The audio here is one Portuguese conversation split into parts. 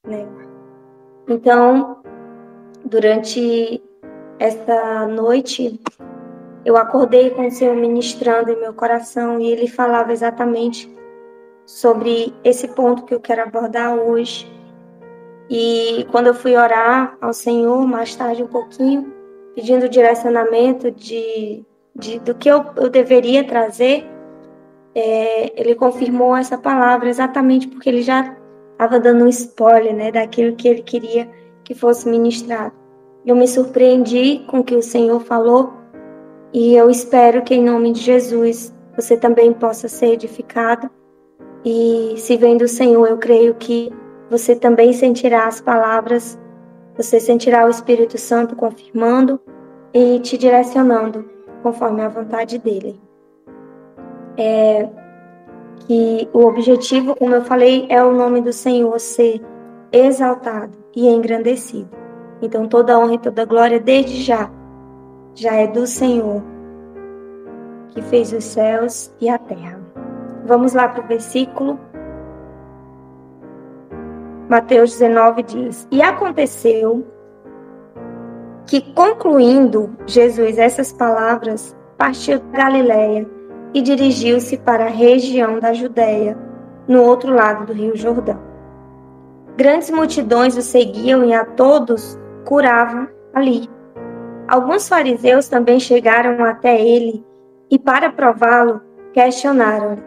né? Então, durante esta noite, eu acordei com o Senhor ministrando em meu coração e Ele falava exatamente sobre esse ponto que eu quero abordar hoje. E quando eu fui orar ao Senhor, mais tarde um pouquinho, pedindo direcionamento do que eu deveria trazer, Ele confirmou essa palavra exatamente porque Ele já estava dando um spoiler, né, daquilo que Ele queria que fosse ministrado. Eu me surpreendi com o que o Senhor falou e eu espero que, em nome de Jesus, você também possa ser edificado. E se vem do Senhor, eu creio que você também sentirá as palavras, você sentirá o Espírito Santo confirmando e te direcionando conforme a vontade dele. Que o objetivo, como eu falei, é o nome do Senhor ser exaltado e engrandecido. Então toda honra e toda glória desde já é do Senhor, que fez os céus e a terra. Vamos lá para o versículo. Mateus 19 diz: E aconteceu que, concluindo Jesus essas palavras, partiu da Galiléia e dirigiu-se para a região da Judéia, no outro lado do rio Jordão. Grandes multidões o seguiam e a todos curavam ali. Alguns fariseus também chegaram até ele e, para prová-lo, questionaram: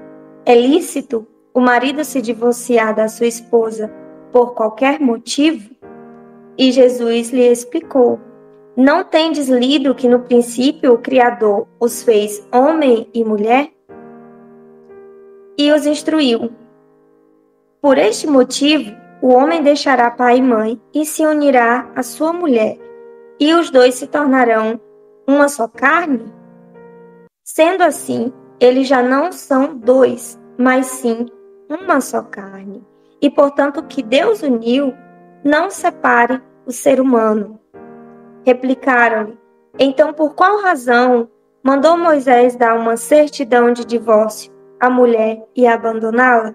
É lícito o marido se divorciar da sua esposa por qualquer motivo? E Jesus lhe explicou: Não tendes lido que no princípio o Criador os fez homem e mulher? E os instruiu: Por este motivo, o homem deixará pai e mãe e se unirá à sua mulher, e os dois se tornarão uma só carne? Sendo assim, eles já não são dois, mas sim uma só carne. E, portanto, o que Deus uniu, não separe o ser humano. Replicaram-lhe: Então, por qual razão mandou Moisés dar uma certidão de divórcio à mulher e abandoná-la?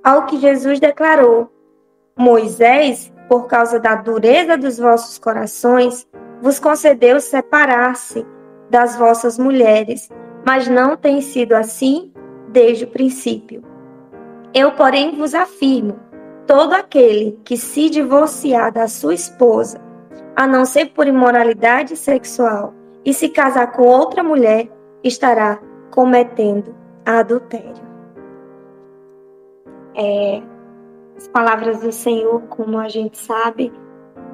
Ao que Jesus declarou: Moisés, por causa da dureza dos vossos corações, vos concedeu separar-se das vossas mulheres, mas não tem sido assim desde o princípio. Eu, porém, vos afirmo: todo aquele que se divorciar da sua esposa, a não ser por imoralidade sexual, e se casar com outra mulher, estará cometendo adultério. As palavras do Senhor, como a gente sabe,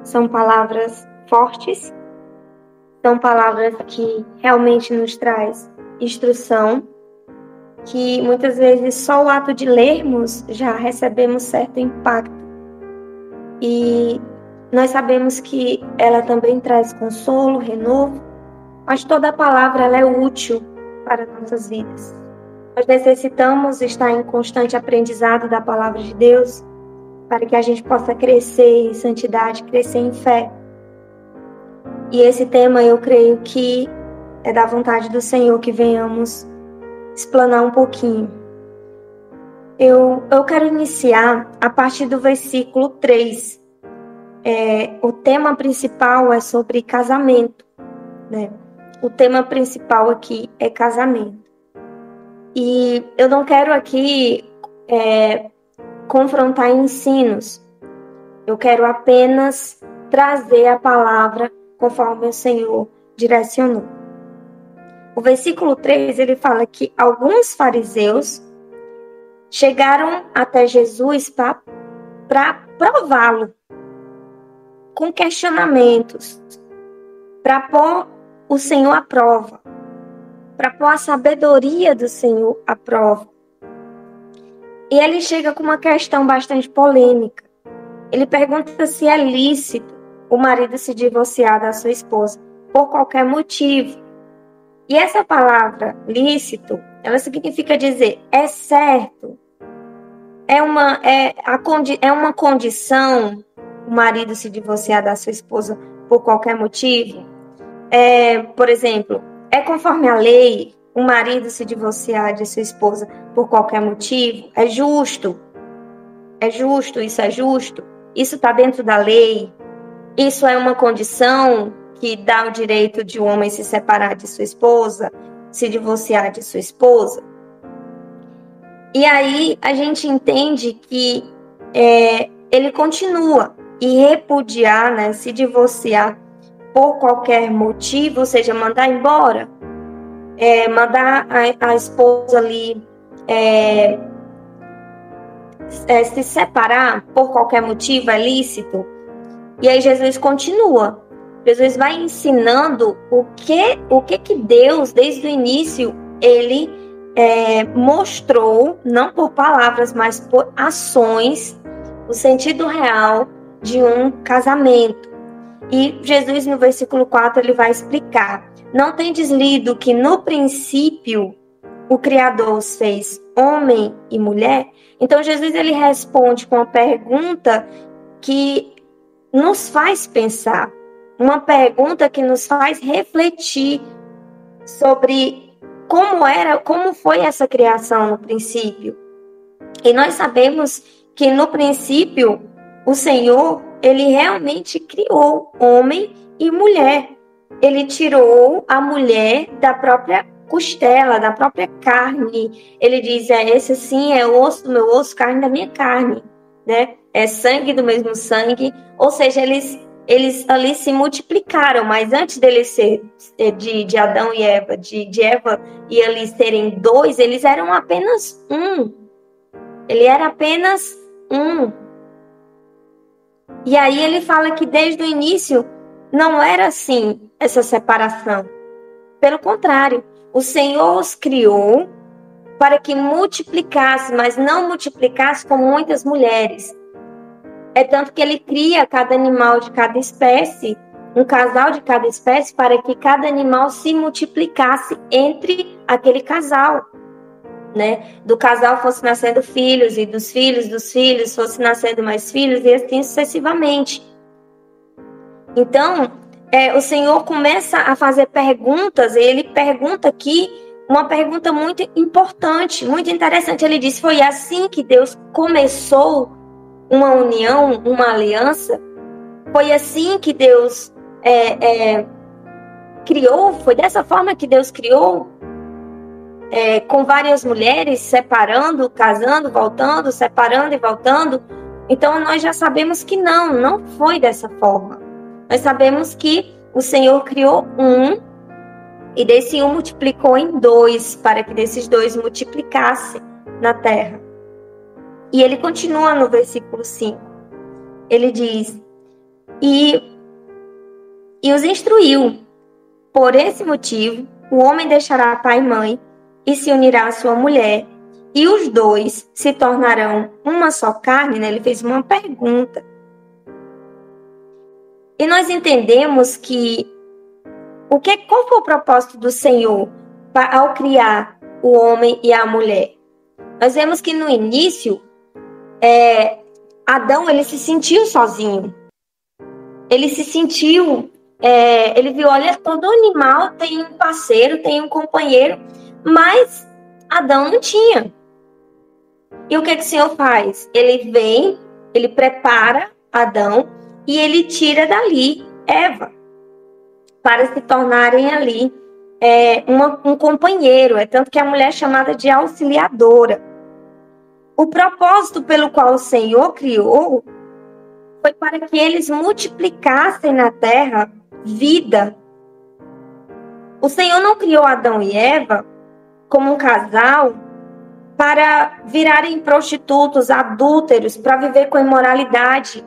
são palavras fortes, são palavras que realmente nos traz instrução, que muitas vezes só o ato de lermos já recebemos certo impacto. E nós sabemos que ela também traz consolo, renovo, mas toda a palavra ela é útil para nossas vidas. Nós necessitamos estar em constante aprendizado da palavra de Deus para que a gente possa crescer em santidade, crescer em fé. E esse tema eu creio que é da vontade do Senhor que venhamos explanar um pouquinho. Eu quero iniciar a partir do versículo 3. O tema principal é sobre casamento, né? O tema principal aqui é casamento. E eu não quero aqui confrontar ensinos. Eu quero apenas trazer a palavra conforme o Senhor direcionou. O versículo 3, ele fala que alguns fariseus chegaram até Jesus para prová-lo, com questionamentos, para pôr o Senhor à prova, para pôr a sabedoria do Senhor à prova. E ele chega com uma questão bastante polêmica. Ele pergunta se é lícito o marido se divorciar da sua esposa por qualquer motivo. E essa palavra lícito, ela significa dizer é certo, é uma condição o marido se divorciar da sua esposa por qualquer motivo. Por exemplo, é conforme a lei o marido se divorciar de sua esposa por qualquer motivo? É justo? É justo? Isso está dentro da lei? Isso é uma condição que dá o direito de um homem se separar de sua esposa, se divorciar de sua esposa? E aí a gente entende que ele continua e repudiar, né, se divorciar por qualquer motivo, ou seja, mandar embora, mandar a esposa ali se separar por qualquer motivo é lícito. E aí Jesus continua. Jesus vai ensinando o que Deus, desde o início, ele mostrou, não por palavras, mas por ações, o sentido real de um casamento. E Jesus, no versículo 4, ele vai explicar: não tendes lido que no princípio o Criador os fez homem e mulher? Então Jesus, ele responde com uma pergunta que nos faz pensar, uma pergunta que nos faz refletir sobre como foi essa criação no princípio. E nós sabemos que no princípio o Senhor, ele realmente criou homem e mulher. Ele tirou a mulher da própria costela, da própria carne. Ele diz: esse sim é osso do meu osso, carne da minha carne, né? É sangue do mesmo sangue. Ou seja, eles ali se multiplicaram, mas antes deles ser de Adão e Eva, de Eva e eles serem dois, eles eram apenas um. Ele era apenas um. E aí ele fala que desde o início não era assim essa separação. Pelo contrário, o Senhor os criou para que multiplicasse, mas não multiplicasse como muitas mulheres. É tanto que ele cria cada animal de cada espécie, um casal de cada espécie, para que cada animal se multiplicasse entre aquele casal, né? Do casal fosse nascendo filhos, e dos filhos fosse nascendo mais filhos, e assim sucessivamente. Então, o Senhor começa a fazer perguntas, e ele pergunta aqui uma pergunta muito importante, muito interessante. Ele diz: foi assim que Deus começou uma união, uma aliança? Foi assim que Deus criou? Foi dessa forma que Deus criou? Com várias mulheres, separando, casando, voltando, separando e voltando? Então nós já sabemos que não foi dessa forma. Nós sabemos que o Senhor criou um, e desse um multiplicou em dois, para que desses dois multiplicasse na terra. E ele continua no versículo 5. Ele diz: e os instruiu. Por esse motivo, o homem deixará pai e mãe e se unirá à sua mulher, e os dois se tornarão uma só carne, né? Ele fez uma pergunta. E nós entendemos que qual foi o propósito do Senhor ao criar o homem e a mulher? Nós vemos que no início, Adão, ele se sentiu sozinho. Ele se sentiu, ele viu: olha, todo animal tem um parceiro, tem um companheiro, mas Adão não tinha. E o que o Senhor faz? Ele vem, ele prepara Adão e ele tira dali Eva, para se tornarem ali um companheiro. É tanto que a mulher é chamada de auxiliadora. O propósito pelo qual o Senhor criou foi para que eles multiplicassem na terra vida. O Senhor não criou Adão e Eva como um casal para virarem prostitutos, adúlteros, para viver com imoralidade,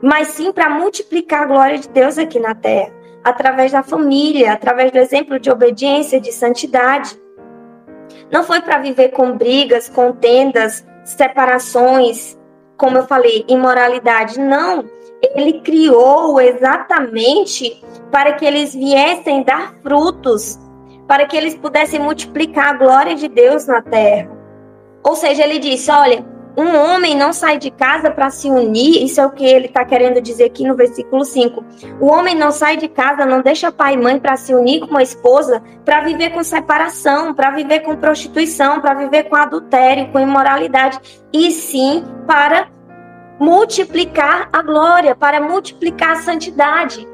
mas sim para multiplicar a glória de Deus aqui na terra, através da família, através do exemplo de obediência, de santidade. Não foi para viver com brigas, contendas, separações, como eu falei, imoralidade. Não, ele criou exatamente para que eles viessem dar frutos, para que eles pudessem multiplicar a glória de Deus na terra. Ou seja, ele disse: olha, um homem não sai de casa para se unir. Isso é o que ele está querendo dizer aqui no versículo 5. O homem não sai de casa, não deixa pai e mãe para se unir com uma esposa, para viver com separação, para viver com prostituição, para viver com adultério, com imoralidade, e sim para multiplicar a glória, para multiplicar a santidade.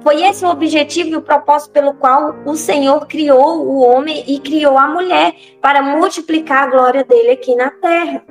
Foi esse o objetivo e o propósito pelo qual o Senhor criou o homem e criou a mulher, para multiplicar a glória dele aqui na terra.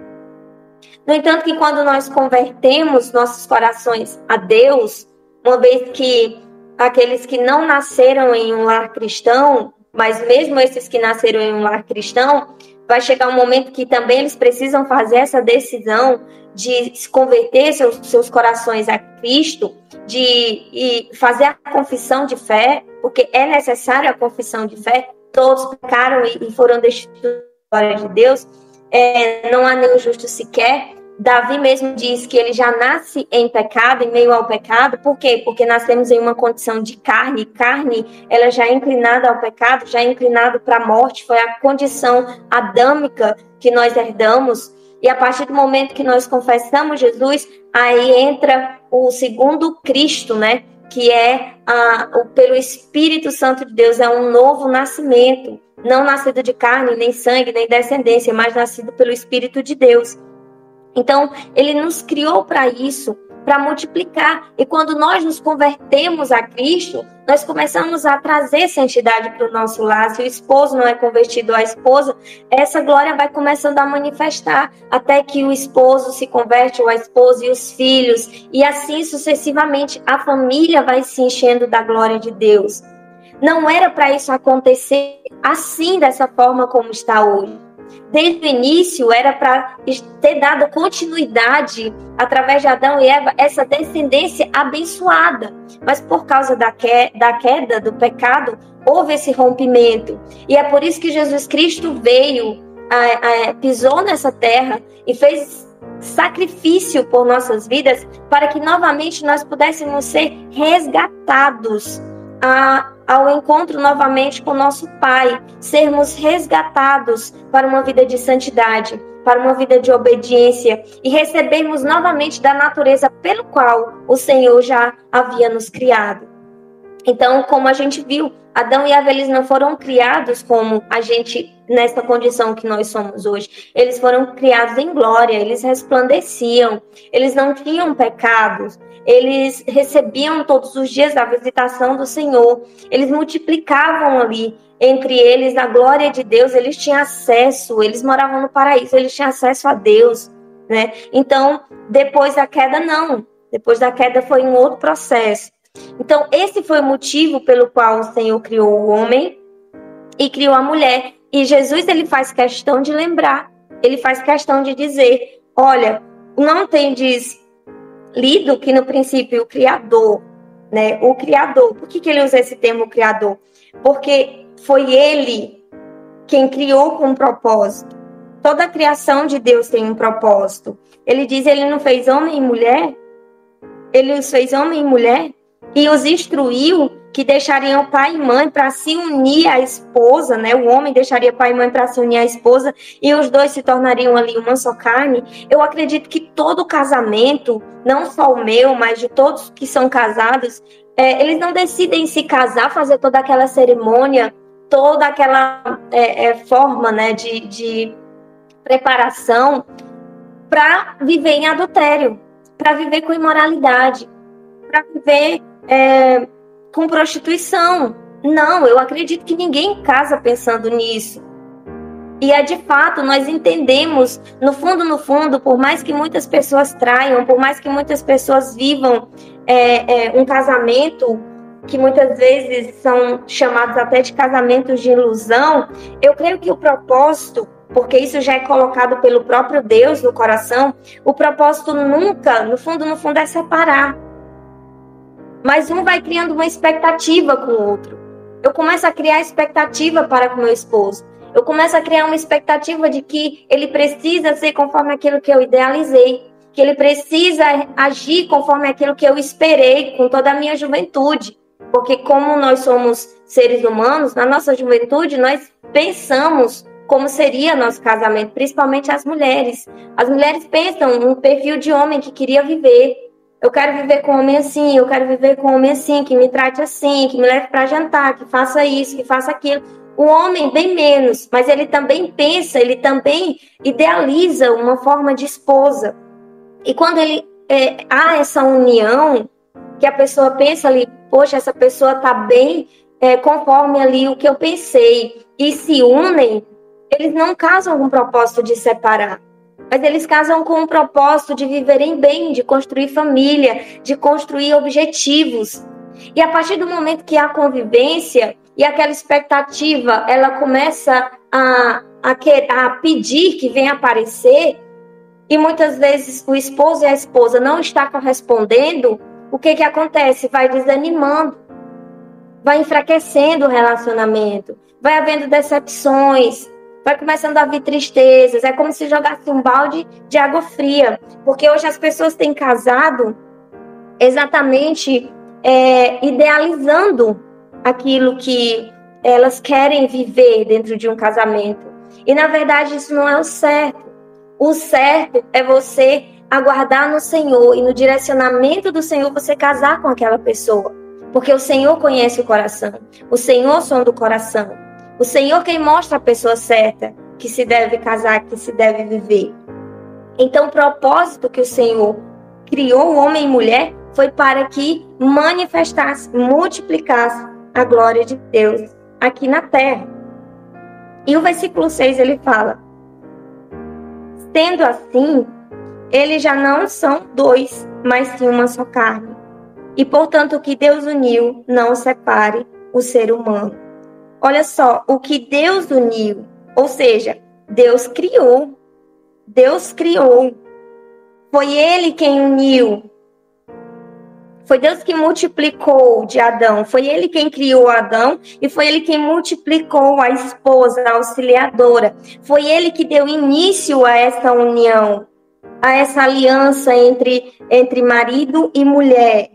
No entanto, que quando nós convertemos nossos corações a Deus, uma vez que aqueles que não nasceram em um lar cristão, mas mesmo esses que nasceram em um lar cristão, vai chegar um momento que também eles precisam fazer essa decisão de se converter seus corações a Cristo, de fazer a confissão de fé, porque é necessária a confissão de fé. Todos pecaram e foram destituídos da glória de Deus. Não há nenhum justo sequer. Davi mesmo diz que ele já nasce em pecado, em meio ao pecado. Por quê? Porque nascemos em uma condição de carne. Carne, ela já é inclinada ao pecado, já é inclinada para a morte. Foi a condição adâmica que nós herdamos. E a partir do momento que nós confessamos Jesus, aí entra o segundo Cristo, né? Que é pelo Espírito Santo de Deus, é um novo nascimento. Não nascido de carne, nem sangue, nem descendência, mas nascido pelo Espírito de Deus. Então, ele nos criou para isso, para multiplicar. E quando nós nos convertemos a Cristo, nós começamos a trazer santidade para o nosso lar. Se o esposo não é convertido à esposa, essa glória vai começando a manifestar, até que o esposo se converte, ou a esposa e os filhos, e assim sucessivamente a família vai se enchendo da glória de Deus. Não era para isso acontecer assim, dessa forma como está hoje. Desde o início era para ter dado continuidade através de Adão e Eva, essa descendência abençoada. Mas por causa da queda, do pecado, houve esse rompimento. E é por isso que Jesus Cristo veio, pisou nessa terra e fez sacrifício por nossas vidas, para que novamente nós pudéssemos ser resgatados ao encontro novamente com nosso Pai, sermos resgatados para uma vida de santidade, para uma vida de obediência e recebermos novamente da natureza pelo qual o Senhor já havia nos criado. Então, como a gente viu, Adão e Eva, eles não foram criados como a gente, nessa condição que nós somos hoje. Eles foram criados em glória, eles resplandeciam, eles não tinham pecados, eles recebiam todos os dias a visitação do Senhor, eles multiplicavam ali entre eles a glória de Deus, eles tinham acesso, eles moravam no paraíso, eles tinham acesso a Deus, né? Então, depois da queda, não. Depois da queda foi um outro processo. Então, esse foi o motivo pelo qual o Senhor criou o homem e criou a mulher. E Jesus, ele faz questão de lembrar, ele faz questão de dizer, olha, não tendes lido que no princípio o Criador, né? O Criador, por que ele usa esse termo Criador? Porque foi ele quem criou com um propósito. Toda a criação de Deus tem um propósito. Ele diz, ele não fez homem e mulher? Ele os fez homem e mulher? E os instruiu que deixariam pai e mãe para se unir à esposa, né? O homem deixaria pai e mãe para se unir à esposa e os dois se tornariam ali uma só carne. Eu acredito que todo casamento, não só o meu, mas de todos que são casados, eles não decidem se casar, fazer toda aquela cerimônia, toda aquela forma, né, de preparação para viver em adultério, para viver com imoralidade, para viver com prostituição. Não, eu acredito que ninguém casa pensando nisso. E de fato, nós entendemos, no fundo, por mais que muitas pessoas traiam, por mais que muitas pessoas vivam um casamento que muitas vezes são chamados até de casamentos de ilusão, eu creio que o propósito, porque isso já é colocado pelo próprio Deus no coração, o propósito nunca, no fundo, é separar. Mas um vai criando uma expectativa com o outro. Eu começo a criar expectativa para com meu esposo. Eu começo a criar uma expectativa de que ele precisa ser conforme aquilo que eu idealizei, que ele precisa agir conforme aquilo que eu esperei com toda a minha juventude. Porque como nós somos seres humanos, na nossa juventude nós pensamos como seria nosso casamento, principalmente as mulheres. As mulheres pensam um perfil de homem que queria viver. Eu quero viver com um homem assim, eu quero viver com um homem assim, que me trate assim, que me leve para jantar, que faça isso, que faça aquilo. O homem, bem menos, mas ele também pensa, ele também idealiza uma forma de esposa. E quando ele há essa união que a pessoa pensa ali, poxa, essa pessoa está bem conforme ali o que eu pensei, e se unem, eles não casam com o propósito de separar, mas eles casam com o propósito de viverem bem, de construir família, de construir objetivos. E a partir do momento que há convivência e aquela expectativa, ela começa a pedir que venha aparecer, e muitas vezes o esposo e a esposa não estão correspondendo, o que acontece? Vai desanimando, vai enfraquecendo o relacionamento, vai havendo decepções, vai começando a haver tristezas, é como se jogasse um balde de água fria, porque hoje as pessoas têm casado exatamente idealizando aquilo que elas querem viver dentro de um casamento, e na verdade isso não é o certo. O certo é você aguardar no Senhor e no direcionamento do Senhor você casar com aquela pessoa. Porque o Senhor conhece o coração. O Senhor sonda o coração. O Senhor quem mostra a pessoa certa que se deve casar, que se deve viver. Então o propósito que o Senhor criou o homem e mulher foi para que manifestasse, multiplicasse a glória de Deus aqui na terra. E o versículo 6 ele fala: sendo assim, eles já não são dois, mas sim uma só carne. E, portanto, o que Deus uniu, não separe o ser humano. Olha só, o que Deus uniu, ou seja, Deus criou. Deus criou. Foi Ele quem uniu. Foi Deus que multiplicou de Adão. Foi Ele quem criou Adão e foi Ele quem multiplicou a esposa, a auxiliadora. Foi Ele que deu início a essa união, a essa aliança entre marido e mulher.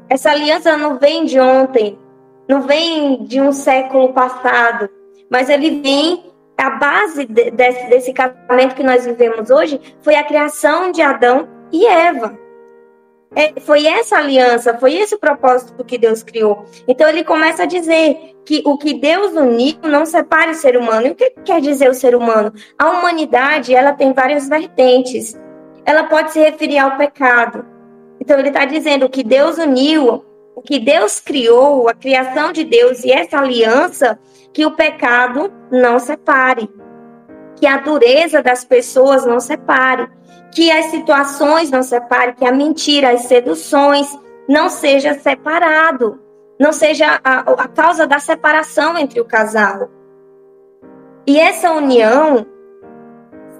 Essa aliança não vem de ontem, não vem de um século passado, mas ele vem, a base desse casamento que nós vivemos hoje foi a criação de Adão e Eva. Foi essa aliança, foi esse o propósito que Deus criou. Então ele começa a dizer que o que Deus uniu não separe o ser humano. E o que quer dizer o ser humano? A humanidade, ela tem várias vertentes. Ela pode se referir ao pecado. Então ele está dizendo o que Deus uniu, o que Deus criou, a criação de Deus e essa aliança, que o pecado não separe. Que a dureza das pessoas não separe. Que as situações não separem, que a mentira, as seduções não seja separado, não seja a causa da separação entre o casal. E essa união,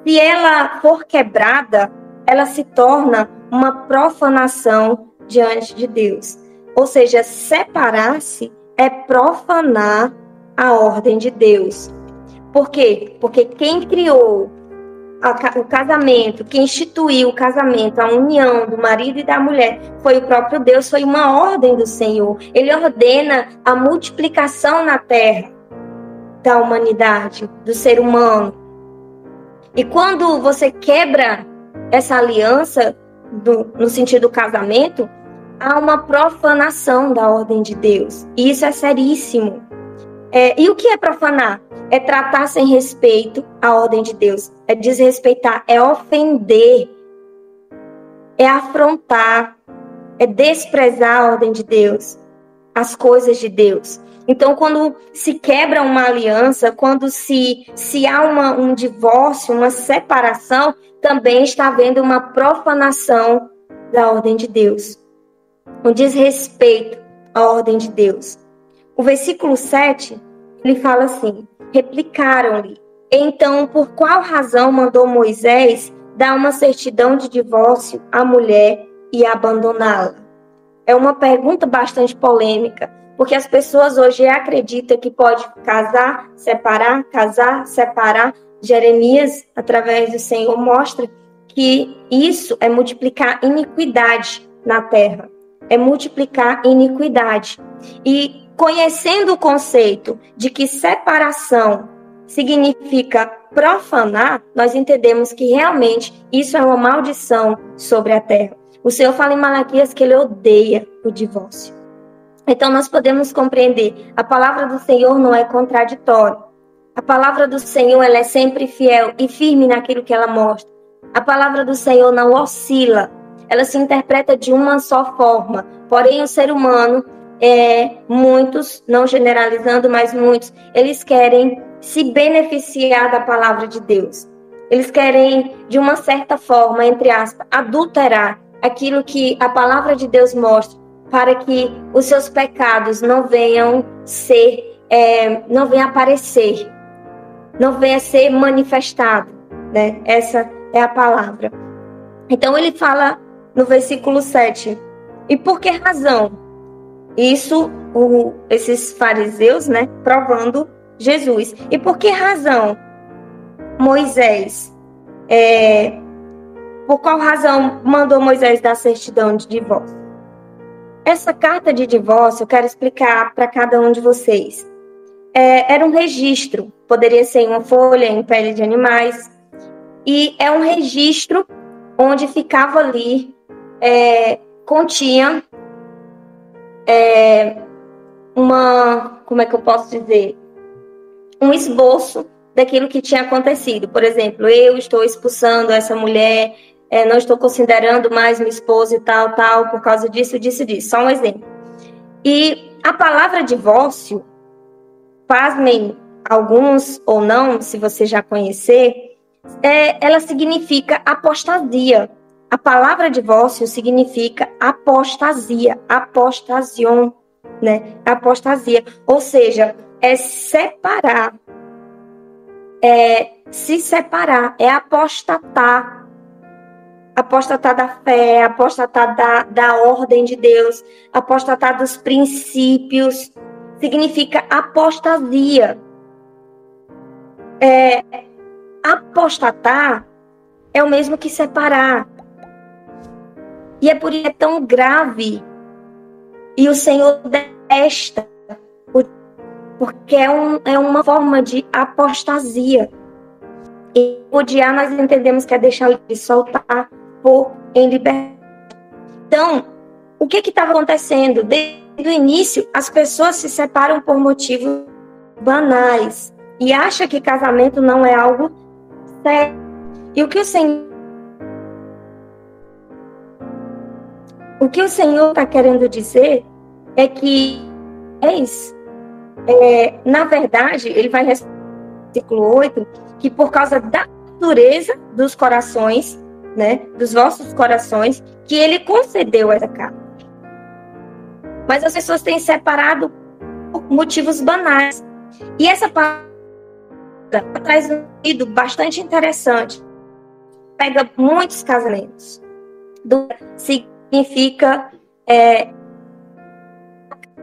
se ela for quebrada, ela se torna uma profanação diante de Deus. Ou seja, separar-se é profanar a ordem de Deus. Por quê? Porque quem criou o casamento, que instituiu o casamento, a união do marido e da mulher, foi o próprio Deus, foi uma ordem do Senhor. Ele ordena a multiplicação na terra da humanidade, do ser humano. E quando você quebra essa aliança, no sentido do casamento, há uma profanação da ordem de Deus. E isso é seríssimo. E o que é profanar? É tratar sem respeito a ordem de Deus. É desrespeitar, é ofender, é afrontar, é desprezar a ordem de Deus, as coisas de Deus. Então, quando se quebra uma aliança, quando se há um divórcio, uma separação, também está havendo uma profanação da ordem de Deus. Um desrespeito à ordem de Deus. O versículo 7, ele fala assim: replicaram-lhe: então, por qual razão mandou Moisés dar uma certidão de divórcio à mulher e abandoná-la? É uma pergunta bastante polêmica, porque as pessoas hoje acreditam que pode casar, separar. Jeremias, através do Senhor, mostra que isso é multiplicar iniquidade na terra. É multiplicar iniquidade. E conhecendo o conceito de que separação significa profanar, nós entendemos que realmente isso é uma maldição sobre a terra. O Senhor fala em Malaquias que ele odeia o divórcio. Então nós podemos compreender, a palavra do Senhor não é contraditória. A palavra do Senhor ela é sempre fiel e firme naquilo que ela mostra. A palavra do Senhor não oscila. ela se interpreta de uma só forma. Porém, o ser humano, muitos, não generalizando, mas muitos, eles querem se beneficiar da palavra de Deus. Eles querem, de uma certa forma, entre aspas, adulterar aquilo que a palavra de Deus mostra, para que os seus pecados não venham não venham aparecer, não venha ser manifestado, né? Essa é a palavra. Então ele fala no versículo 7, e por que razão? Isso, esses fariseus, né, provando Jesus. E por que razão Moisés, por qual razão mandou Moisés dar certidão de divórcio? Essa carta de divórcio, eu quero explicar para cada um de vocês. Era um registro, poderia ser em uma folha, em pele de animais, e é um registro onde ficava ali, continha como é que eu posso dizer? Um esboço daquilo que tinha acontecido. Por exemplo, eu estou expulsando essa mulher, não estou considerando mais minha esposa e tal, por causa disso, disso. Só um exemplo. E a palavra divórcio, pasmem alguns ou não, se você já conhecer, ela significa apostasia. A palavra divórcio significa apostasia, apostasion, né? Apostasia, ou seja, separar, se separar, apostatar. Apostatar da fé, apostatar da ordem de Deus, apostatar dos princípios, significa apostasia. Apostatar é o mesmo que separar. E é por isso que é tão grave. E o Senhor detesta, porque é uma forma de apostasia. E odiar nós entendemos que é deixar de soltar, pôr em liberdade. Então, o que estava acontecendo? Desde o início, as pessoas se separam por motivos banais e acham que casamento não é algo sério. E o que o Senhor está querendo dizer é que na verdade, ele vai responder no versículo 8, que por causa da dureza dos corações, né, dos vossos corações, que ele concedeu essa carta. Mas as pessoas têm separado por motivos banais. E essa palavra traz um sentido bastante interessante. Pega muitos casamentos. Significa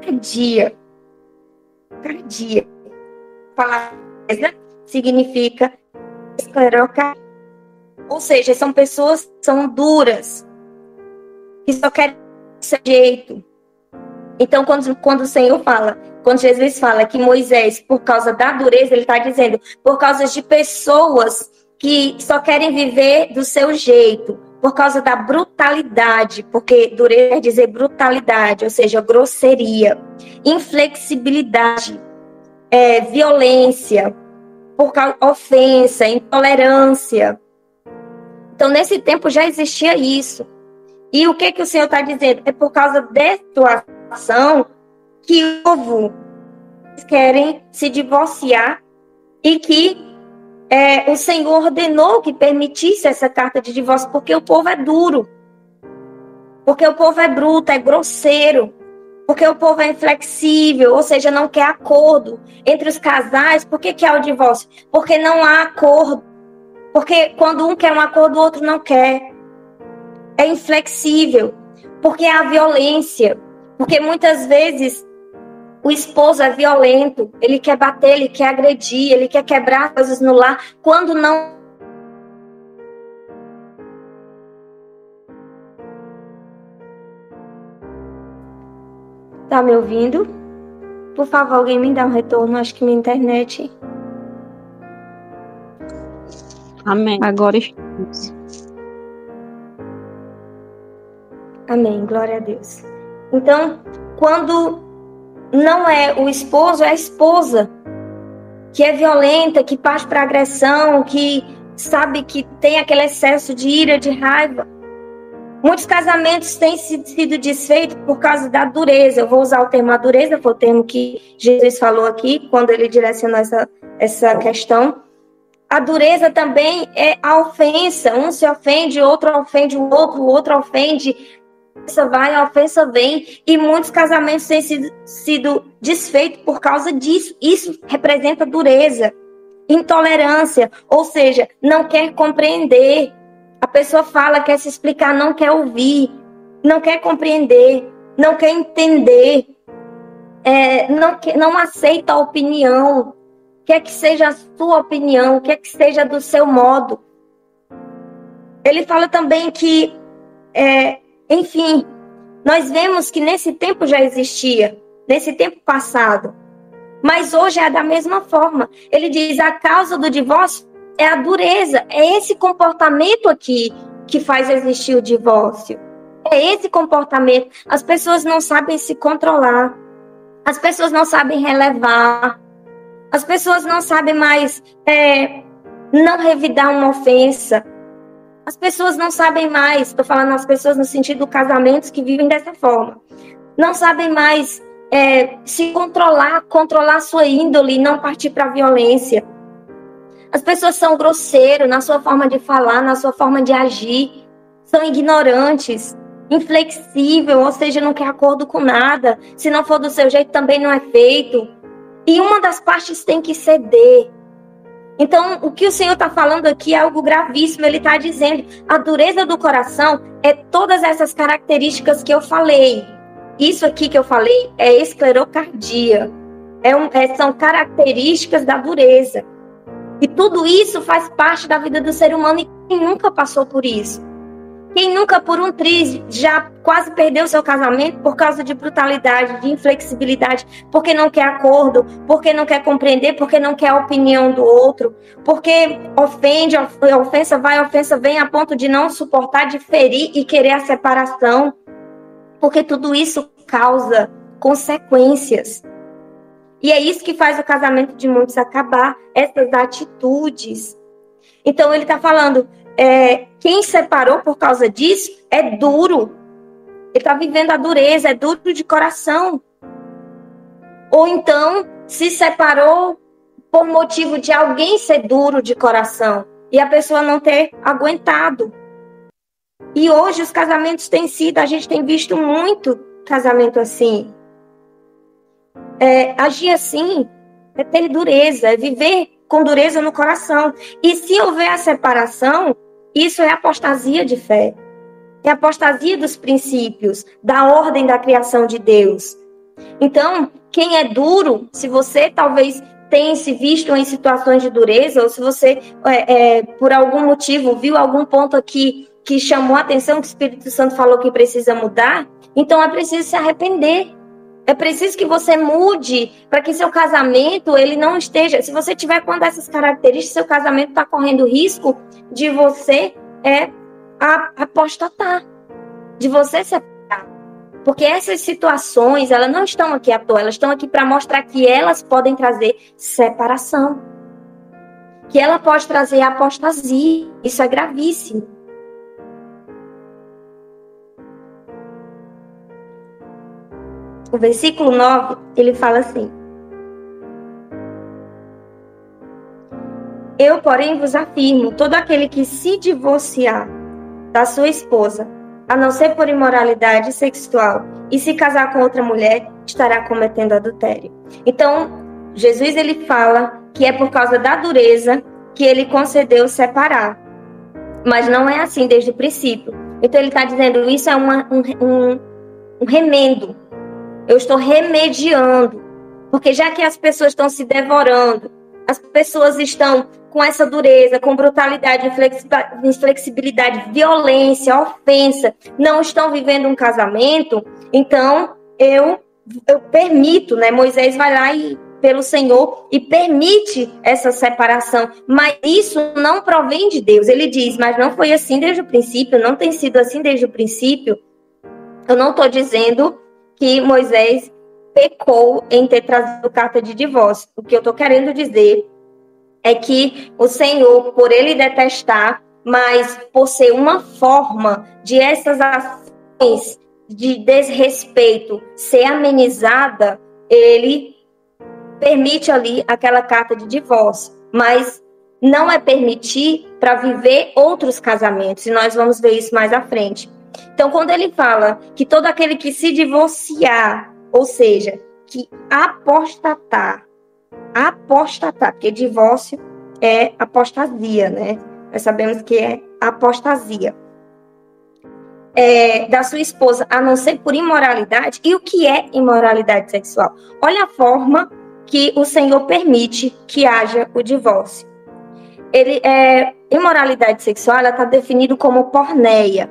cardia. A palavra significa esclerocardia. Ou seja, são pessoas que são duras, que só querem desse jeito. Então, quando o Senhor fala, quando Jesus fala que Moisés, por causa da dureza, ele está dizendo, por causa de pessoas que só querem viver do seu jeito, por causa da brutalidade, porque dureza quer dizer brutalidade, ou seja, grosseria, inflexibilidade, violência, por causa ofensa, intolerância. Então, nesse tempo já existia isso. E o que o Senhor está dizendo? É por causa dessa situação que o povo querem se divorciar e que o Senhor ordenou que permitisse essa carta de divórcio, porque o povo é duro, porque o povo é bruto, é grosseiro, porque o povo é inflexível, ou seja, não quer acordo entre os casais. Por que há o divórcio? Porque não há acordo. Porque quando um quer um acordo, o outro não quer. É inflexível. Porque há violência. Porque muitas vezes o esposo é violento. Ele quer bater, ele quer agredir, ele quer quebrar coisas no lar. Quando não... Tá me ouvindo? Por favor, alguém me dá um retorno. Acho que minha internet... Amém. Agora estamos. Amém. Glória a Deus. Então, quando não é o esposo, é a esposa que é violenta, que parte para agressão, que sabe que tem aquele excesso de ira, de raiva. Muitos casamentos têm sido desfeitos por causa da dureza. Eu vou usar o termo a dureza, foi o termo que Jesus falou aqui, quando ele direcionou essa questão. A dureza também é a ofensa. Um se ofende, outro ofende o outro ofende. A ofensa vai, a ofensa vem. E muitos casamentos têm sido desfeitos por causa disso. Isso representa dureza, intolerância, ou seja, não quer compreender. A pessoa fala, quer se explicar, não quer ouvir, não quer compreender, não quer entender, não aceita a opinião, quer que seja a sua opinião, quer que seja do seu modo. Ele fala também que, enfim, nós vemos que nesse tempo já existia, nesse tempo passado, mas hoje é da mesma forma. Ele diz, a causa do divórcio é a dureza, é esse comportamento aqui que faz existir o divórcio. É esse comportamento. As pessoas não sabem se controlar, as pessoas não sabem relevar, as pessoas não sabem mais não revidar uma ofensa. As pessoas não sabem mais, estou falando as pessoas no sentido de casamentos que vivem dessa forma, não sabem mais se controlar sua índole e não partir para a violência. As pessoas são grosseiras na sua forma de falar, na sua forma de agir, são ignorantes, inflexível, ou seja, não quer acordo com nada. Se não for do seu jeito, também não é feito. E uma das partes tem que ceder. Então, o que o Senhor está falando aqui é algo gravíssimo. Ele está dizendo, a dureza do coração é todas essas características que eu falei. Isso aqui que eu falei é esclerocardia. São características da dureza. E tudo isso faz parte da vida do ser humano. E quem nunca passou por isso? Quem nunca, por um triz, já quase perdeu seu casamento por causa de brutalidade, de inflexibilidade, porque não quer acordo, porque não quer compreender, porque não quer a opinião do outro, porque ofende, a ofensa vai, a ofensa vem, a ponto de não suportar, de ferir e querer a separação, porque tudo isso causa consequências. E é isso que faz o casamento de muitos acabar, essas atitudes. Então ele está falando, quem separou por causa disso é duro. Ele está vivendo a dureza, é duro de coração. Ou então se separou por motivo de alguém ser duro de coração e a pessoa não ter aguentado. E hoje os casamentos têm sido, a gente tem visto muito casamento assim. Agir assim é ter dureza, é viver com dureza no coração. E se houver a separação, isso é apostasia de fé. É apostasia dos princípios, da ordem da criação de Deus. Então, quem é duro, se você talvez tenha se visto em situações de dureza, ou se você, por algum motivo, viu algum ponto aqui que chamou a atenção, que o Espírito Santo falou que precisa mudar, então é preciso se arrepender. É preciso que você mude para que seu casamento ele não esteja... Se você tiver com uma dessas características, seu casamento está correndo risco de você apostatar, de você separar. Porque essas situações, elas não estão aqui à toa, elas estão aqui para mostrar que elas podem trazer separação. Que ela pode trazer apostasia. Isso é gravíssimo. O versículo 9, ele fala assim: eu, porém, vos afirmo, todo aquele que se divorciar da sua esposa, a não ser por imoralidade sexual, e se casar com outra mulher, estará cometendo adultério. Então, Jesus, ele fala que é por causa da dureza que ele concedeu separar. Mas não é assim desde o princípio. Então, ele está dizendo, isso é um remendo. Eu estou remediando, porque já que as pessoas estão se devorando, as pessoas estão com essa dureza, com brutalidade, inflexibilidade, violência, ofensa, não estão vivendo um casamento, então eu permito, né? Moisés vai lá pelo Senhor e permite essa separação, mas isso não provém de Deus. Ele diz, mas não foi assim desde o princípio, não tem sido assim desde o princípio. Eu não estou dizendo que Moisés pecou em ter trazido carta de divórcio. O que eu estou querendo dizer é que o Senhor, por ele detestar, mas por ser uma forma de essas ações de desrespeito ser amenizada, ele permite ali aquela carta de divórcio, mas não é permitir para viver outros casamentos, e nós vamos ver isso mais à frente. Então, quando ele fala que todo aquele que se divorciar, ou seja, que apostatar, porque divórcio é apostasia, né? Nós sabemos que é apostasia. Da sua esposa, a não ser por imoralidade. E o que é imoralidade sexual? Olha a forma que o Senhor permite que haja o divórcio. Imoralidade sexual está definido como porneia,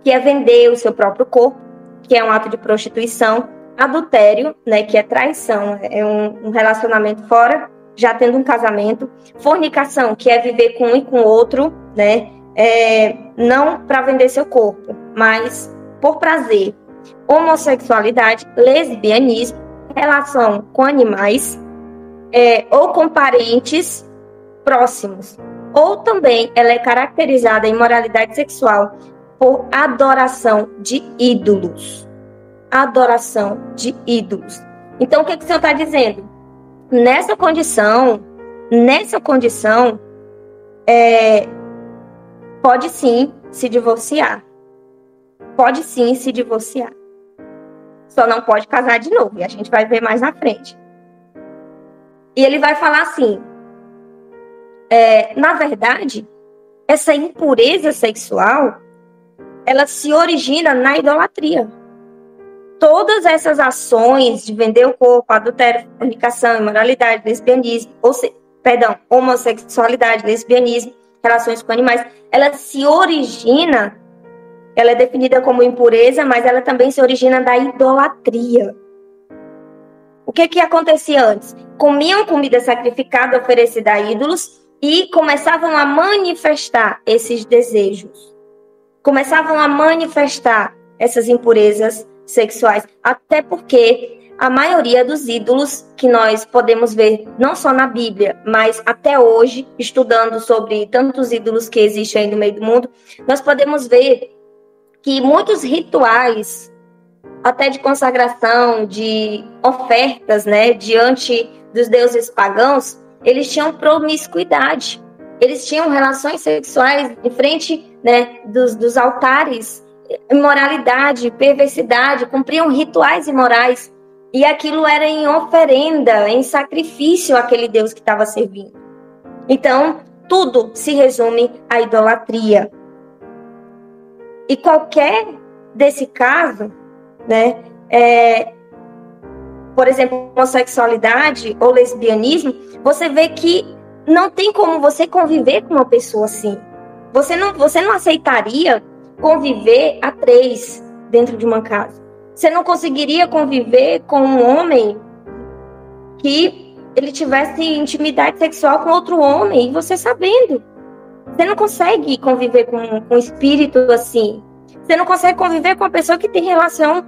que é vender o seu próprio corpo, que é um ato de prostituição, adultério, né, que é traição, é um relacionamento fora, já tendo um casamento, fornicação, que é viver com um e com outro, né, não para vender seu corpo, mas por prazer. Homossexualidade, lesbianismo, relação com animais, ou com parentes próximos. Ou também ela é caracterizada em imoralidade sexual por adoração de ídolos. Adoração de ídolos. Então, o que o Senhor está dizendo? Nessa condição, pode sim se divorciar. Pode sim se divorciar. Só não pode casar de novo. E a gente vai ver mais na frente. E ele vai falar assim, na verdade, essa impureza sexual, ela se origina na idolatria. Todas essas ações de vender o corpo, adultério, fornicação, imoralidade, lesbianismo, homossexualidade, lesbianismo, relações com animais, ela se origina, ela é definida como impureza, mas ela também se origina da idolatria. O que acontecia antes? Comiam comida sacrificada oferecida a ídolos e começavam a manifestar esses desejos. Começavam a manifestar essas impurezas sexuais. Até porque a maioria dos ídolos que nós podemos ver, não só na Bíblia, mas até hoje, estudando sobre tantos ídolos que existem aí no meio do mundo, nós podemos ver que muitos rituais, até de consagração, de ofertas, né, diante dos deuses pagãos, eles tinham promiscuidade. Eles tinham relações sexuais em frente, né, dos altares, imoralidade, perversidade, cumpriam rituais imorais. E aquilo era em oferenda, em sacrifício àquele Deus que estava servindo. Então, tudo se resume à idolatria. E qualquer desse caso, né, por exemplo, homossexualidade ou lesbianismo, você vê que não tem como você conviver com uma pessoa assim. Você não aceitaria conviver a 3 dentro de uma casa. Você não conseguiria conviver com um homem que ele tivesse intimidade sexual com outro homem, e você sabendo. Você não consegue conviver com um espírito assim. Você não consegue conviver com uma pessoa que tem relação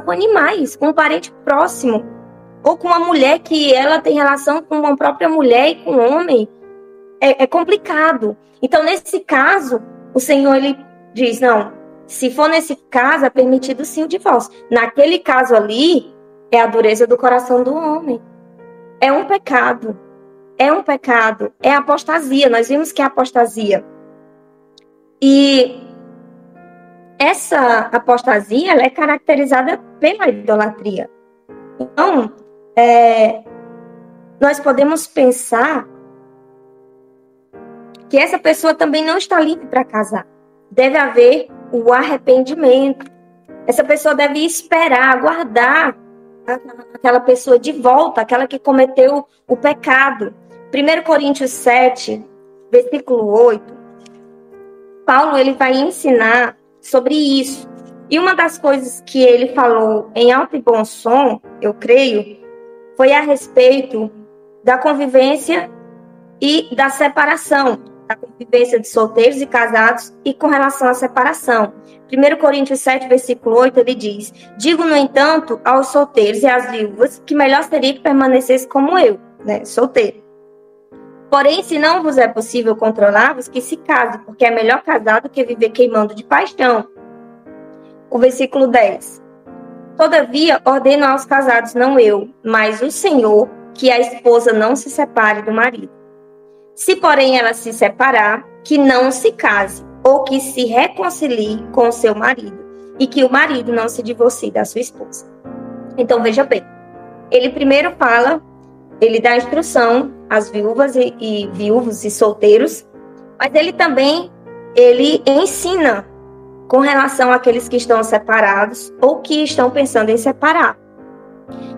com animais, com um parente próximo. Ou com uma mulher que ela tem relação com uma própria mulher e com um homem. É complicado. Então, nesse caso, o Senhor, ele diz, não, se for nesse caso, é permitido sim o divórcio. Naquele caso ali, é a dureza do coração do homem. É um pecado. É apostasia. Nós vimos que é apostasia. E essa apostasia, ela é caracterizada pela idolatria. Então, nós podemos pensar que essa pessoa também não está livre para casar. Deve haver o arrependimento. Essa pessoa deve esperar, aguardar aquela pessoa de volta, aquela que cometeu o pecado. 1 Coríntios 7, versículo 8, Paulo ele vai ensinar sobre isso. E uma das coisas que ele falou em alto e bom som, eu creio, foi a respeito da convivência e da separação, da convivência de solteiros e casados e com relação à separação. 1 Coríntios 7, versículo 8, ele diz: digo, no entanto, aos solteiros e às viúvas que melhor seria que permanecesse como eu, né, solteiro. Porém, se não vos é possível controlar-vos, que se case, porque é melhor casar do que viver queimando de paixão. O versículo 10. Todavia, ordeno aos casados, não eu, mas o Senhor, que a esposa não se separe do marido. Se, porém, ela se separar, que não se case, ou que se reconcilie com o seu marido, e que o marido não se divorcie da sua esposa. Então, veja bem, ele primeiro fala, ele dá instrução às viúvas e viúvos e solteiros, mas ele também, ele ensina com relação àqueles que estão separados ou que estão pensando em separar.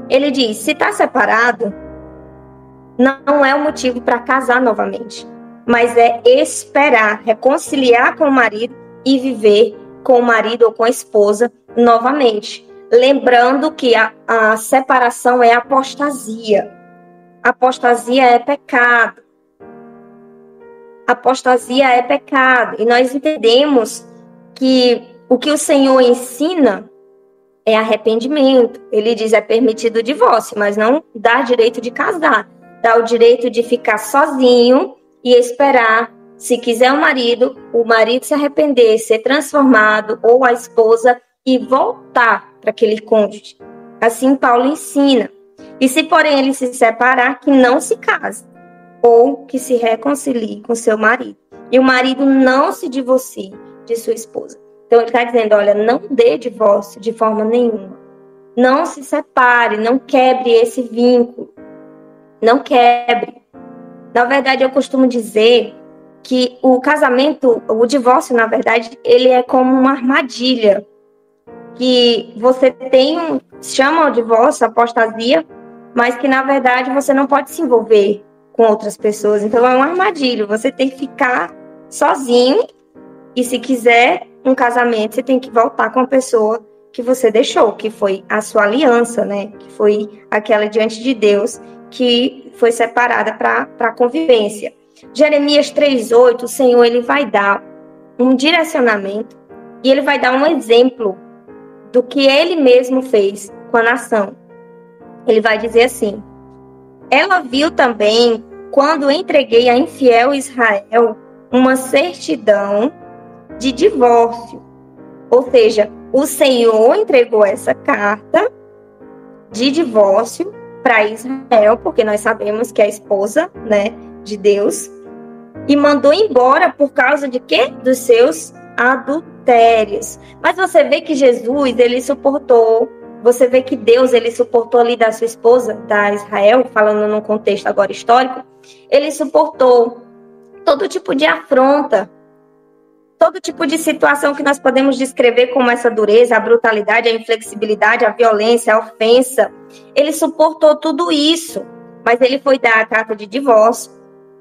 Ele diz, se está separado, não é um motivo para casar novamente, mas é esperar, reconciliar com o marido e viver com o marido ou com a esposa novamente. Lembrando que a separação é apostasia. Apostasia é pecado. Apostasia é pecado. E nós entendemos que o que o Senhor ensina é arrependimento. Ele diz, é permitido o divórcio, mas não dá direito de casar. Dá o direito de ficar sozinho e esperar, se quiser o marido se arrepender, ser transformado, ou a esposa, e voltar para aquele cônjuge. Assim Paulo ensina. E se, porém, ele se separar, que não se case, ou que se reconcilie com seu marido. E o marido não se divorcie de sua esposa. Então ele está dizendo, olha, não dê divórcio de forma nenhuma. Não se separe, não quebre esse vínculo. Não quebre. Na verdade, eu costumo dizer que o casamento, o divórcio, na verdade, ele é como uma armadilha. Que você chama o divórcio, apostasia, mas que, na verdade, você não pode se envolver com outras pessoas. Então, é uma armadilha. Você tem que ficar sozinho e, se quiser um casamento, você tem que voltar com a pessoa que você deixou, que foi a sua aliança, né? Que foi aquela diante de Deus que foi separada para a convivência. Jeremias 3:8, o Senhor ele vai dar um direcionamento e ele vai dar um exemplo do que ele mesmo fez com a nação. Ele vai dizer assim, ela viu também, quando entreguei a infiel Israel, uma certidão de divórcio. Ou seja, o Senhor entregou essa carta de divórcio para Israel, porque nós sabemos que é a esposa, né, de Deus, e mandou embora por causa de quê? Dos seus adultérios. Mas você vê que Jesus, ele suportou, você vê que Deus, ele suportou ali da sua esposa, da Israel, falando num contexto agora histórico, ele suportou todo tipo de afronta, todo tipo de situação que nós podemos descrever como essa dureza, a brutalidade, a inflexibilidade, a violência, a ofensa. Ele suportou tudo isso, mas ele foi dar a carta de divórcio.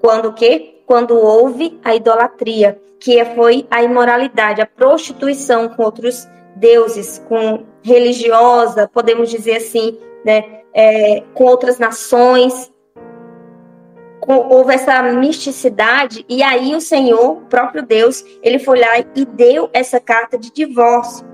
Quando o quê? Quando houve a idolatria, que foi a imoralidade, a prostituição com outros deuses, com religiosa, podemos dizer assim, né? Com outras nações. Houve essa misticidade, e aí o Senhor, o próprio Deus, ele foi lá e deu essa carta de divórcio.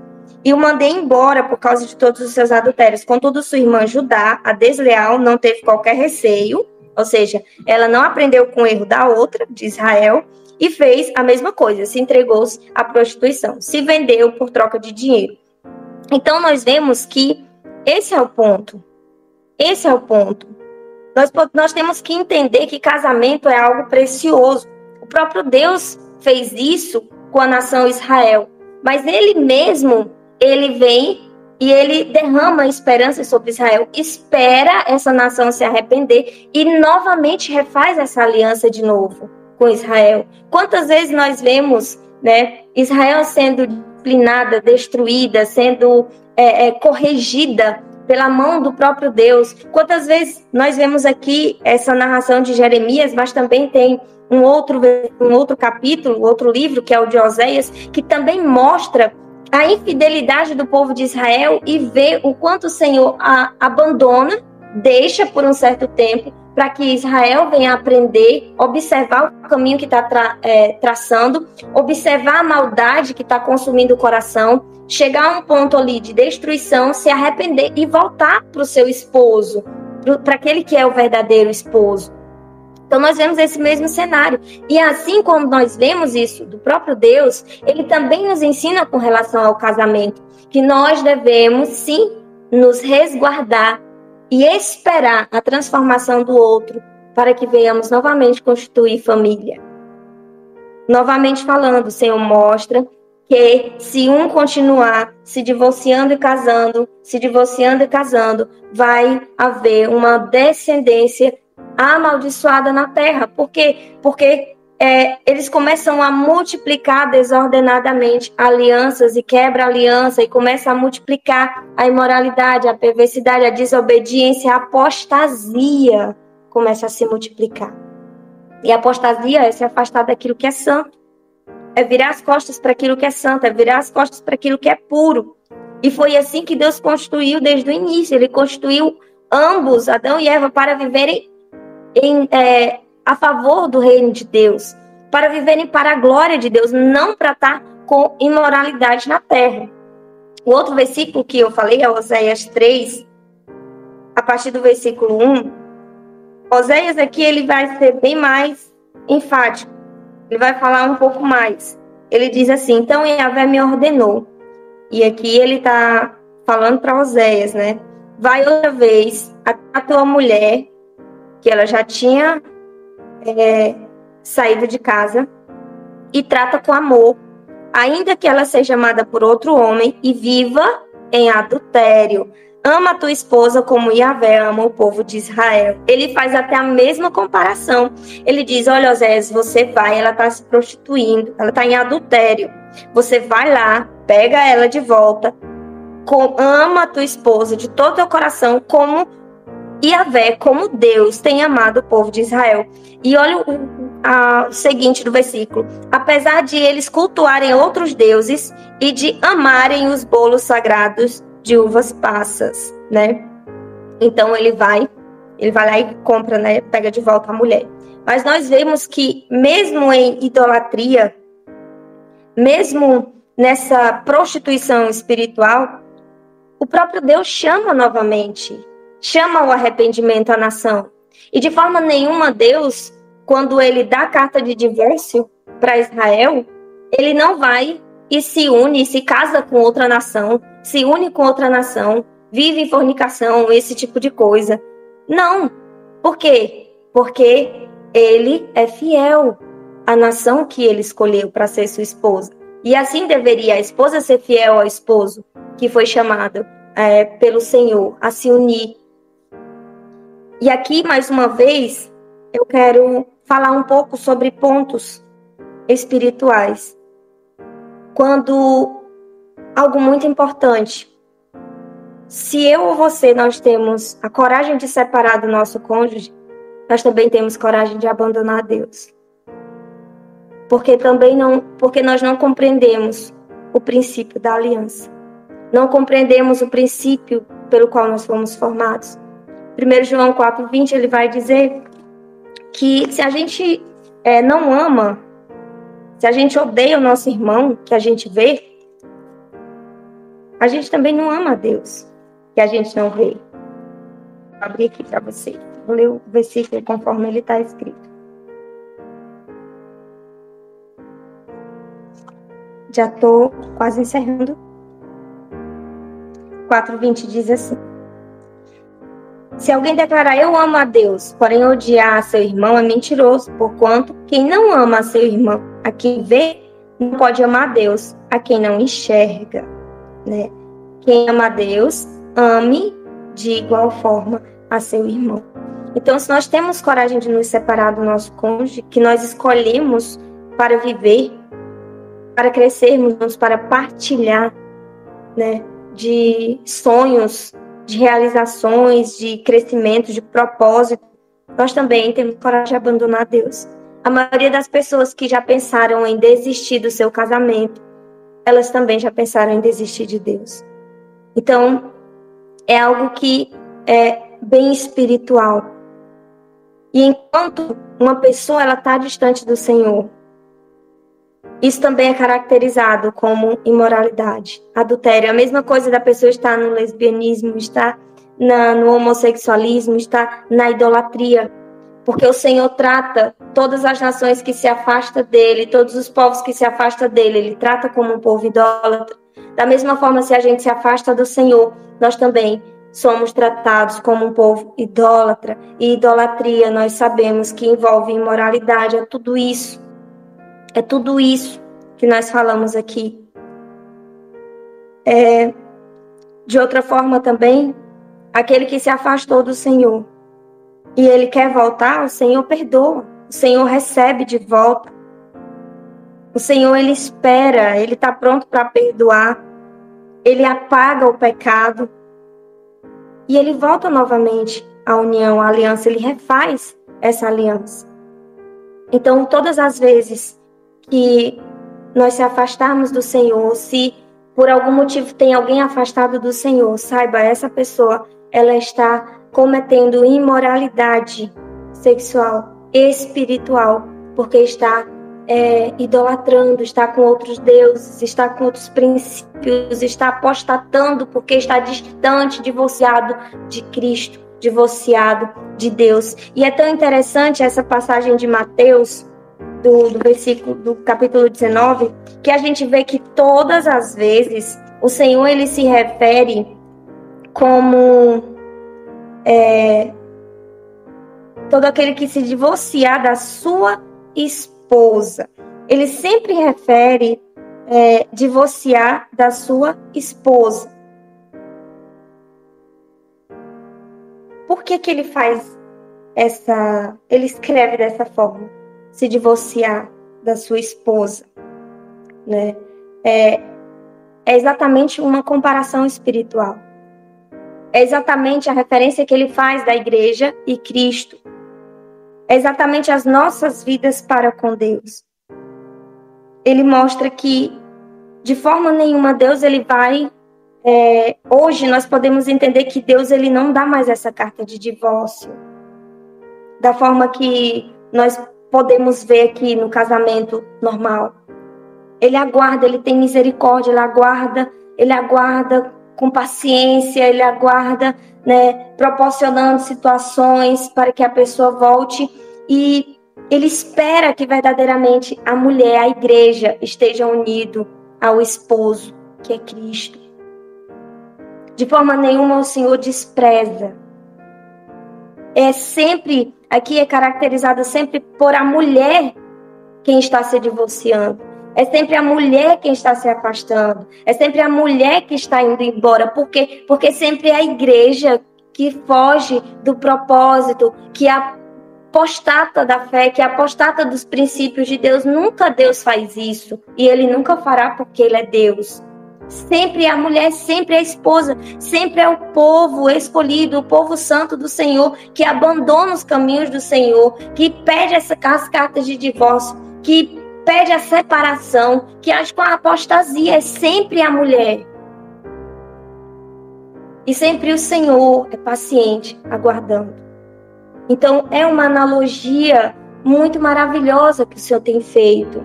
E o mandei embora por causa de todos os seus adultérios. Contudo, sua irmã Judá, a desleal, não teve qualquer receio, ou seja, ela não aprendeu com o erro da outra, de Israel, e fez a mesma coisa, se entregou à prostituição, se vendeu por troca de dinheiro. Então, nós vemos que esse é o ponto. Esse é o ponto. Nós temos que entender que casamento é algo precioso. O próprio Deus fez isso com a nação Israel. Mas ele mesmo, ele vem e ele derrama esperança sobre Israel. Espera essa nação se arrepender e novamente refaz essa aliança de novo com Israel. Quantas vezes nós vemos, né, Israel sendo disciplinada, destruída, sendo corrigida pela mão do próprio Deus. Quantas vezes nós vemos aqui essa narração de Jeremias, mas também tem um outro capítulo, outro livro, que é o de Oséias, que também mostra a infidelidade do povo de Israel e vê o quanto o Senhor a abandona, deixa por um certo tempo, para que Israel venha aprender, observar o caminho que está traçando, observar a maldade que está consumindo o coração, chegar a um ponto ali de destruição, se arrepender e voltar para o seu esposo, para aquele que é o verdadeiro esposo. Então nós vemos esse mesmo cenário. E assim como nós vemos isso do próprio Deus, ele também nos ensina com relação ao casamento, que nós devemos sim nos resguardar e esperar a transformação do outro para que venhamos novamente constituir família. Novamente falando, o Senhor mostra que se um continuar se divorciando e casando, vai haver uma descendência amaldiçoada na terra. Por quê? Porque eles começam a multiplicar desordenadamente alianças e quebra aliança e começa a multiplicar a imoralidade, a perversidade, a desobediência, a apostasia começa a se multiplicar. E a apostasia é se afastar daquilo que é santo. É virar as costas para aquilo que é santo, é virar as costas para aquilo que é puro. E foi assim que Deus constituiu desde o início. Ele constituiu ambos, Adão e Eva, para viverem a favor do reino de Deus, para viverem para a glória de Deus, não para estar com imoralidade na terra. O outro versículo que eu falei é Oséias 3, a partir do versículo 1. Oséias aqui ele vai ser bem mais enfático. Ele vai falar um pouco mais. Ele diz assim: então Yahvé me ordenou. E aqui ele está falando para Oséias, né? Vai outra vez a tua mulher, que ela já tinha saído de casa, e trata com amor, ainda que ela seja amada por outro homem e viva em adultério. Ama a tua esposa como Yahvé ama o povo de Israel. Ele faz até a mesma comparação. Ele diz: olha, Oséias, você vai, ela está se prostituindo, ela está em adultério. Você vai lá, pega ela de volta, ama a tua esposa de todo o teu coração, como Yahvé, como Deus tem amado o povo de Israel. E olha o seguinte do versículo: apesar de eles cultuarem outros deuses e de amarem os bolos sagrados de uvas passas, né? Então ele vai lá e compra, né? Pega de volta a mulher. Mas nós vemos que mesmo em idolatria, mesmo nessa prostituição espiritual, o próprio Deus chama novamente, chama o arrependimento à nação. E de forma nenhuma Deus, quando ele dá a carta de divórcio para Israel, ele não vai e se une, se casa com outra nação, se une com outra nação, vive em fornicação, esse tipo de coisa. Não. Por quê? Porque ele é fiel à nação que ele escolheu para ser sua esposa. E assim deveria a esposa ser fiel ao esposo que foi chamado pelo Senhor a se unir. E aqui, mais uma vez, eu quero falar um pouco sobre pontos espirituais. Quando algo muito importante, se eu ou você nós temos a coragem de separar do nosso cônjuge, nós também temos coragem de abandonar Deus. Porque nós não compreendemos o princípio da aliança. Não compreendemos o princípio pelo qual nós fomos formados. 1 João 4,20, ele vai dizer que se a gente não ama, se a gente odeia o nosso irmão que a gente vê, a gente também não ama a Deus que a gente não vê. Vou abrir aqui para você. Vou ler o versículo conforme ele está escrito. Já estou quase encerrando. 4,20 diz assim: se alguém declarar eu amo a Deus, porém odiar a seu irmão, é mentiroso, porquanto quem não ama a seu irmão, a quem vê, não pode amar a Deus, a quem não enxerga, né? Quem ama a Deus, ame de igual forma a seu irmão. Então, se nós temos coragem de nos separar do nosso cônjuge, que nós escolhemos para viver, para crescermos, para partilhar, né, de sonhos, de realizações, de crescimento, de propósito, nós também temos coragem de abandonar Deus. A maioria das pessoas que já pensaram em desistir do seu casamento, elas também já pensaram em desistir de Deus. Então, é algo que é bem espiritual. E enquanto uma pessoa ela está distante do Senhor, isso também é caracterizado como imoralidade, adultério. A mesma coisa da pessoa estar no lesbianismo, estar no homossexualismo, estar na idolatria. Porque o Senhor trata todas as nações que se afastam dele, todos os povos que se afastam dele, ele trata como um povo idólatra. Da mesma forma, se a gente se afasta do Senhor, nós também somos tratados como um povo idólatra. E idolatria, nós sabemos que envolve imoralidade, é tudo isso. É tudo isso que nós falamos aqui. De outra forma também, aquele que se afastou do Senhor e ele quer voltar, o Senhor perdoa, o Senhor recebe de volta. O Senhor, ele espera, ele está pronto para perdoar, ele apaga o pecado e ele volta novamente à união, à aliança, ele refaz essa aliança. Então, todas as vezes que nós se afastarmos do Senhor, se por algum motivo tem alguém afastado do Senhor, saiba, essa pessoa, ela está cometendo imoralidade sexual, espiritual, porque está idolatrando, está com outros deuses, está com outros princípios, está apostatando porque está distante, divorciado de Cristo, divorciado de Deus. E é tão interessante essa passagem de Mateus, do versículo do capítulo 19, que a gente vê que todas as vezes o Senhor, ele se refere como todo aquele que se divorciar da sua esposa. Ele sempre refere divorciar da sua esposa. Por que ele faz ele escreve dessa forma? Se divorciar da sua esposa, né? É exatamente uma comparação espiritual. É exatamente a referência que ele faz da igreja e Cristo. É exatamente as nossas vidas para com Deus. Ele mostra que, de forma nenhuma, Deus ele vai... hoje nós podemos entender que Deus ele não dá mais essa carta de divórcio. Da forma que nós podemos ver aqui no casamento normal. Ele aguarda, ele tem misericórdia, ele aguarda com paciência, ele aguarda, né, proporcionando situações para que a pessoa volte, e ele espera que verdadeiramente a mulher, a igreja, esteja unido ao esposo, que é Cristo. De forma nenhuma o Senhor despreza. Aqui é caracterizada sempre por a mulher quem está se divorciando. É sempre a mulher quem está se afastando. É sempre a mulher que está indo embora. Por quê? Porque sempre é a igreja que foge do propósito, que apostata da fé, que apostata dos princípios de Deus. Nunca Deus faz isso. E ele nunca fará porque ele é Deus. Sempre é a mulher, sempre é a esposa, sempre é o povo escolhido, o povo santo do Senhor, que abandona os caminhos do Senhor, que pede as cartas de divórcio, que pede a separação, que age com a apostasia. É sempre a mulher. E sempre o Senhor é paciente, aguardando. Então, é uma analogia muito maravilhosa que o Senhor tem feito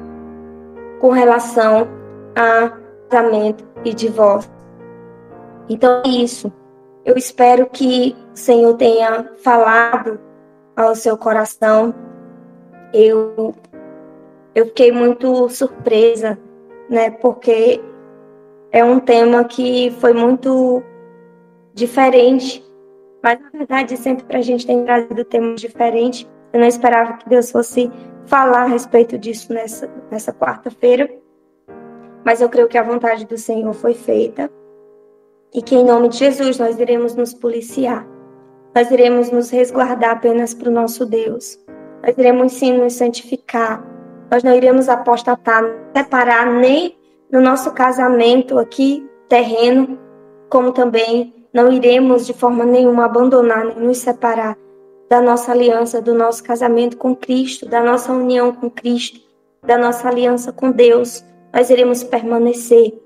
com relação a casamento e divórcio. Então é isso. Eu espero que o Senhor tenha falado ao seu coração. Eu fiquei muito surpresa, né? Porque é um tema que foi muito diferente. Mas, na verdade, sempre para a gente tem trazido temas diferentes. Eu não esperava que Deus fosse falar a respeito disso nessa quarta-feira. Mas eu creio que a vontade do Senhor foi feita e que em nome de Jesus nós iremos nos policiar. Nós iremos nos resguardar apenas para o nosso Deus. Nós iremos sim nos santificar. Nós não iremos apostatar, separar nem no nosso casamento aqui, terreno, como também não iremos de forma nenhuma abandonar, nem nos separar da nossa aliança, do nosso casamento com Cristo, da nossa união com Cristo, da nossa aliança com Deus. Nós iremos permanecer.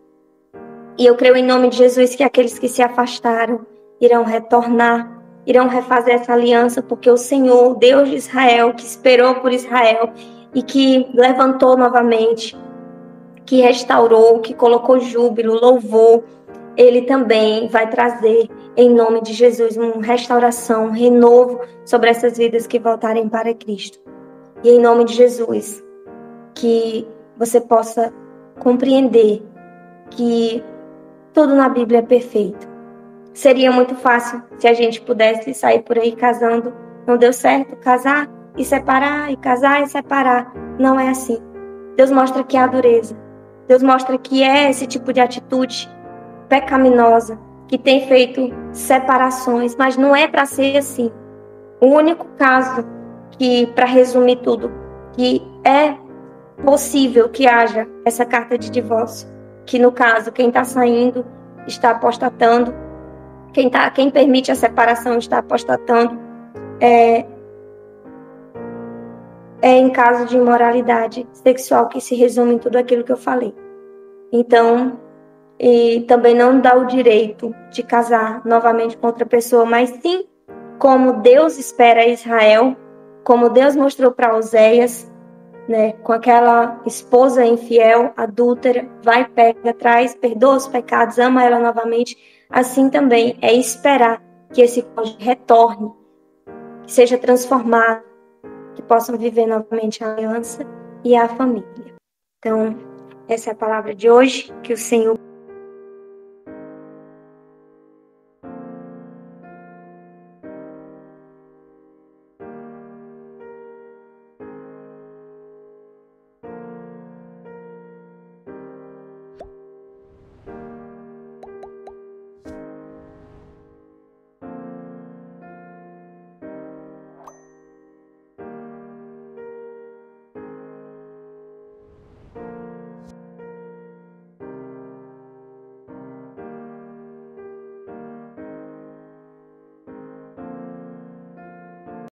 E eu creio em nome de Jesus que aqueles que se afastaram irão retornar, irão refazer essa aliança, porque o Senhor, Deus de Israel, que esperou por Israel e que levantou novamente, que restaurou, que colocou júbilo, louvor, Ele também vai trazer, em nome de Jesus, uma restauração, um renovo sobre essas vidas que voltarem para Cristo. E em nome de Jesus, que você possa compreender que tudo na Bíblia é perfeito. Seria muito fácil se a gente pudesse sair por aí casando. Não deu certo, casar e separar, e casar e separar. Não é assim. Deus mostra que há dureza. Deus mostra que é esse tipo de atitude pecaminosa, que tem feito separações, mas não é para ser assim. O único caso que, para resumir tudo, que é possível que haja essa carta de divórcio, que no caso, quem está saindo está apostatando, quem permite a separação está apostatando, é em caso de imoralidade sexual, que se resume em tudo aquilo que eu falei. Então, e também não dá o direito de casar novamente com outra pessoa, mas sim, como Deus espera Israel, como Deus mostrou para Oséias, né, com aquela esposa infiel, adúltera, vai, pega, traz, perdoa os pecados, ama ela novamente. Assim também é esperar que esse cônjuge retorne, que seja transformado, que possam viver novamente a aliança e a família. Então, essa é a palavra de hoje, que o Senhor